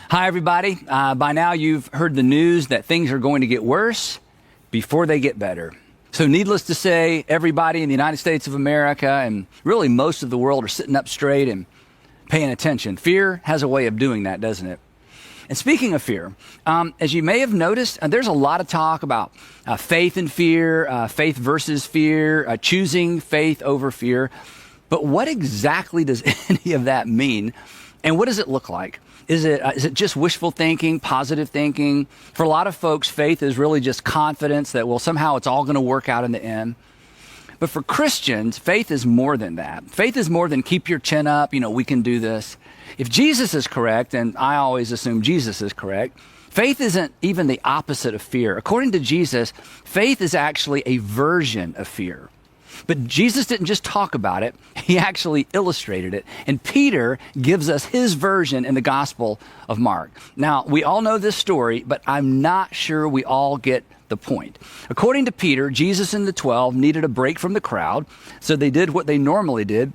Hi, everybody. By now, you've heard the news that things are going to get worse before they get better. So needless to say, everybody in the United States of America and really most of the world are sitting up straight and paying attention. Fear has a way of doing that, doesn't it? And speaking of fear, as you may have noticed, there's a lot of talk about faith and fear, faith versus fear, choosing faith over fear. But what exactly does any of that mean? And what does it look like? Is it just wishful thinking, positive thinking? For a lot of folks, faith is really just confidence that, well, somehow it's all going to work out in the end. But for Christians, faith is more than that. Faith is more than keep your chin up, we can do this. If Jesus is correct, and I always assume Jesus is correct, faith isn't even the opposite of fear. According to Jesus, faith is actually a version of fear. But Jesus didn't just talk about it, he actually illustrated it. And Peter gives us his version in the Gospel of Mark. Now, we all know this story, but I'm not sure we all get the point. According to Peter, Jesus and the 12 needed a break from the crowd, so they did what they normally did.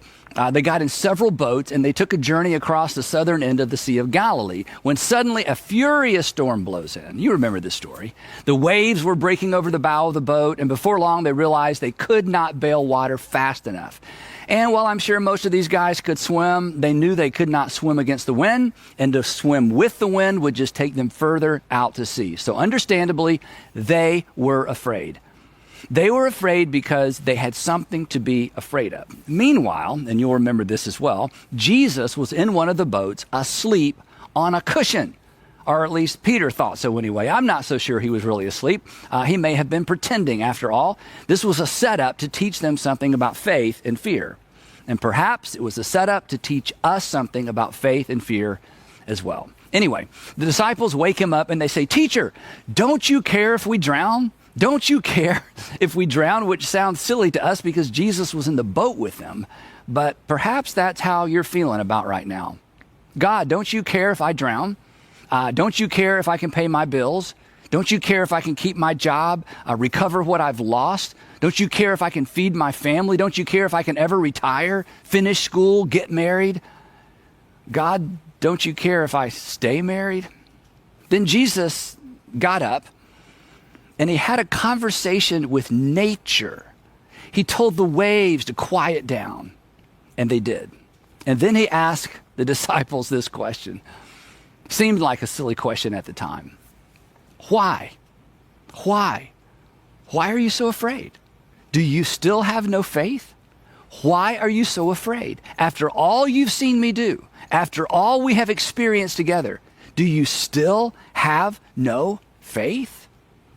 They got in several boats and they took a journey across the southern end of the Sea of Galilee when suddenly a furious storm blows in. You remember this story. The waves were breaking over the bow of the boat, and before long they realized they could not bail water fast enough. And while I'm sure most of these guys could swim, they knew they could not swim against the wind, and to swim with the wind would just take them further out to sea. So understandably, they were afraid. They were afraid because they had something to be afraid of. Meanwhile, and you'll remember this as well, Jesus was in one of the boats asleep on a cushion. Or at least Peter thought so anyway. I'm not so sure he was really asleep. He may have been pretending after all. This was a setup to teach them something about faith and fear. And perhaps it was a setup to teach us something about faith and fear as well. Anyway, the disciples wake him up and they say, "Teacher, don't you care if we drown? Don't you care if we drown?" Which sounds silly to us because Jesus was in the boat with them. But perhaps that's how you're feeling about right now. God, don't you care if I drown? Don't you care if I can pay my bills? Don't you care if I can keep my job, recover what I've lost? Don't you care if I can feed my family? Don't you care if I can ever retire, finish school, get married? God, don't you care if I stay married? Then Jesus got up and he had a conversation with nature. He told the waves to quiet down, and they did. And then he asked the disciples this question. Seemed like a silly question at the time. Why? Why? Why are you so afraid? Do you still have no faith? Why are you so afraid? After all you've seen me do, after all we have experienced together, do you still have no faith?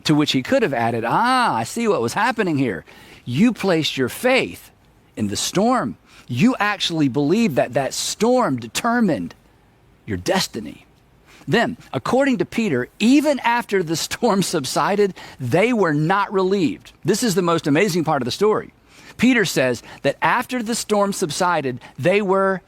To which he could have added, I see what was happening here. You placed your faith in the storm. You actually believed that that storm determined your destiny. Then, according to Peter, even after the storm subsided, they were not relieved. This is the most amazing part of the story. Peter says that after the storm subsided, they were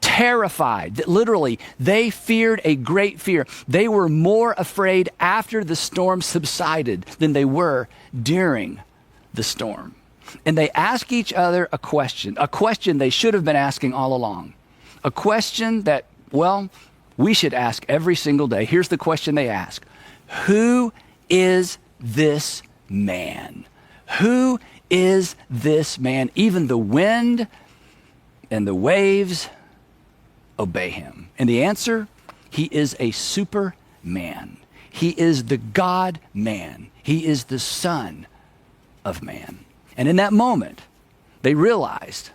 terrified. That literally, they feared a great fear. They were more afraid after the storm subsided than they were during the storm. And they ask each other a question they should have been asking all along. A question that, well, we should ask every single day. Here's the question they ask. Who is this man? Who is this man? Even the wind and the waves obey him. And the answer, he is a superman. He is the God-man. He is the Son of Man. And in that moment, they realized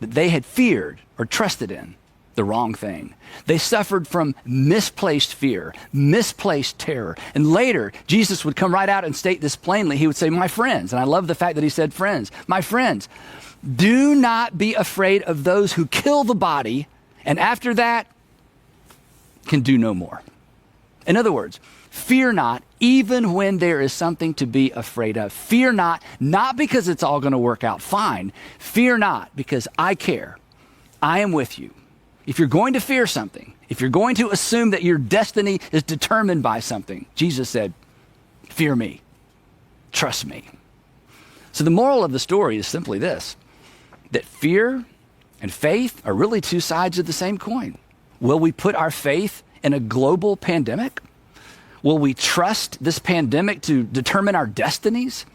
that they had feared or trusted in the wrong thing. They suffered from misplaced fear, misplaced terror. And later, Jesus would come right out and state this plainly. He would say, my friends, and I love the fact that he said friends, my friends, do not be afraid of those who kill the body, and after that, can do no more. In other words, fear not, even when there is something to be afraid of. Fear not because it's all going to work out fine. Fear not, because I care. I am with you. If you're going to fear something, if you're going to assume that your destiny is determined by something, Jesus said, fear me, trust me. So the moral of the story is simply this, that fear and faith are really two sides of the same coin. Will we put our faith in a global pandemic? Will we trust this pandemic to determine our destinies?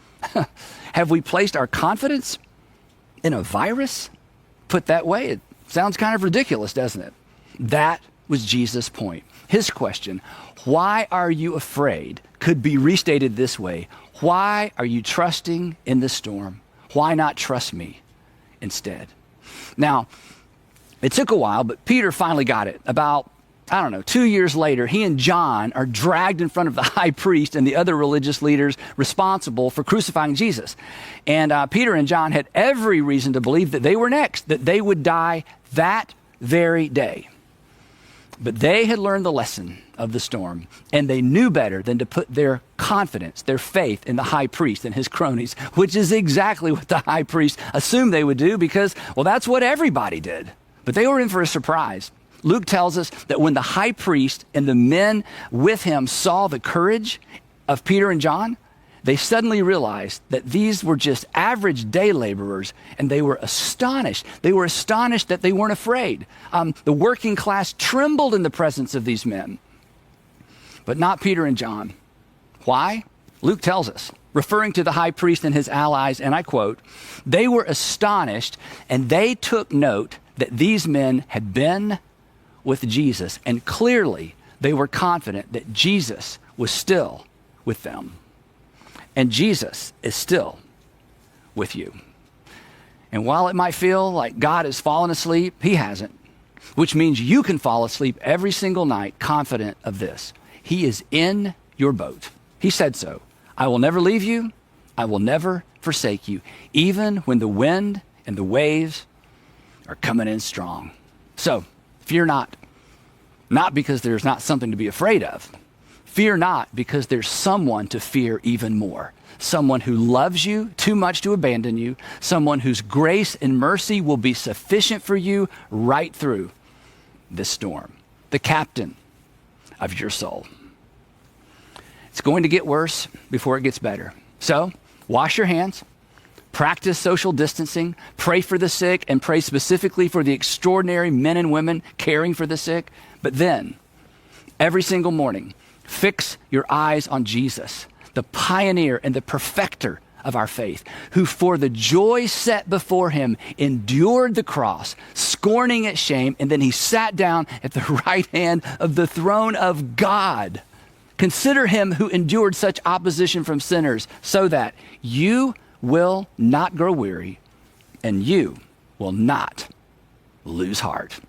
Have we placed our confidence in a virus? Put that way, it sounds kind of ridiculous, doesn't it? That was Jesus' point. His question, why are you afraid, could be restated this way. Why are you trusting in the storm? Why not trust me instead? Now, it took a while, but Peter finally got it. About 2 years later, he and John are dragged in front of the high priest and the other religious leaders responsible for crucifying Jesus. And Peter and John had every reason to believe that they were next, that they would die that very day. But they had learned the lesson of the storm, and they knew better than to put their confidence, their faith in the high priest and his cronies, which is exactly what the high priest assumed they would do because, well, that's what everybody did. But they were in for a surprise. Luke tells us that when the high priest and the men with him saw the courage of Peter and John, they suddenly realized that these were just average day laborers, and they were astonished. They were astonished that they weren't afraid. The working class trembled in the presence of these men, but not Peter and John. Why? Luke tells us, referring to the high priest and his allies, and I quote, "They were astonished, and they took note that these men had been with Jesus, and clearly they were confident that Jesus was still with them." And Jesus is still with you. And while it might feel like God has fallen asleep, he hasn't, which means you can fall asleep every single night confident of this. He is in your boat. He said so. I will never leave you. I will never forsake you, even when the wind and the waves are coming in strong. So fear not because there's not something to be afraid of. Fear not because there's someone to fear even more. Someone who loves you too much to abandon you. Someone whose grace and mercy will be sufficient for you right through this storm. The captain of your soul. It's going to get worse before it gets better. So wash your hands. Practice social distancing, pray for the sick, and pray specifically for the extraordinary men and women caring for the sick. But then, every single morning, fix your eyes on Jesus, the pioneer and the perfecter of our faith, who for the joy set before him endured the cross, scorning its shame, and then he sat down at the right hand of the throne of God. Consider him who endured such opposition from sinners, so that you will not grow weary, and you will not lose heart.